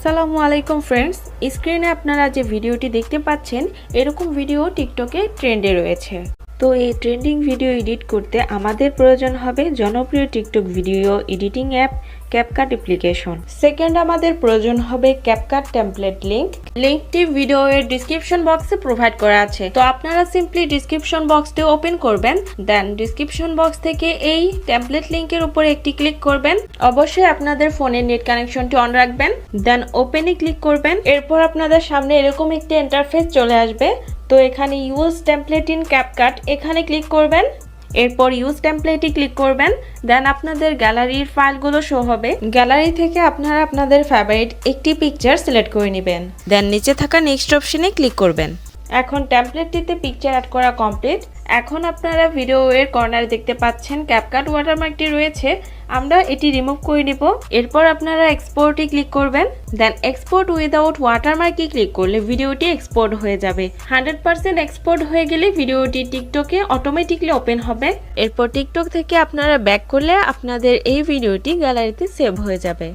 আসসালামু আলাইকুম ফ্রেন্ডস, স্ক্রিনে আপনারা যে ভিডিওটি দেখতে পাচ্ছেন এরকম ভিডিও টিকটকে ট্রেন্ডে রয়েছে। তো এই ট্রেন্ডিং ভিডিও এডিট করতে আমাদের প্রয়োজন হবে জনপ্রিয় TikTok video editing app CapCut application. Second আমাদের প্রয়োজন হবে ক্যাপকাট টেমপ্লেট লিঙ্কটি ভিডিওর ডিসক্রিপশন বক্সে প্রোভাইড করা আছে। তো আপনারা সিম্পলি ডিসক্রিপশন বক্সটি ওপেন করবেন, দেন ডিসক্রিপশন বক্স থেকে এই টেমপ্লেট লিঙ্কের উপরে একটি ক্লিক করবেন। অবশ্যই আপনাদের ফোনের নেট কানেকশনটি অন রাখবেন, দেন ওপেনে ক্লিক করবেন। এরপর আপনাদের সামনে এরকম একটি ইন্টারফেস চলে আসবে। তো এখানে ইউজ টেমপ্লেট ইন ক্যাপকাট এখানে ক্লিক করবেন। এরপর ইউজ টেমপ্লেটে ক্লিক করবেন, দেন আপনাদের গ্যালারির ফাইলগুলো শো হবে। গ্যালারি থেকে আপনারা আপনাদের ফেভারিট একটি পিকচার সিলেক্ট করে নেবেন, দেন নিচে থাকা নেক্সট অপশনে ক্লিক করবেন। এখন টেমপ্লেটটিতে পিকচার অ্যাড করা কমপ্লিট। এখন আপনারা ভিডিওর কর্নারে দেখতে পাচ্ছেন ক্যাপকাট ওয়াটারমার্কটি রয়েছে, আমরা এটি রিমুভ করে নিব। এরপর আপনারা এক্সপোর্টে ক্লিক করবেন, দেন এক্সপোর্ট উইদাউট ওয়াটারমার্কে ক্লিক করলে ভিডিওটি এক্সপোর্ট হয়ে যাবে। 100% এক্সপোর্ট হয়ে গেলে ভিডিওটি টিকটকে অটোমেটিকলি ওপেন হবে। এরপর টিকটক থেকে আপনারা ব্যাক করলে আপনাদের এই ভিডিওটি গ্যালারিতে সেভ হয়ে যাবে।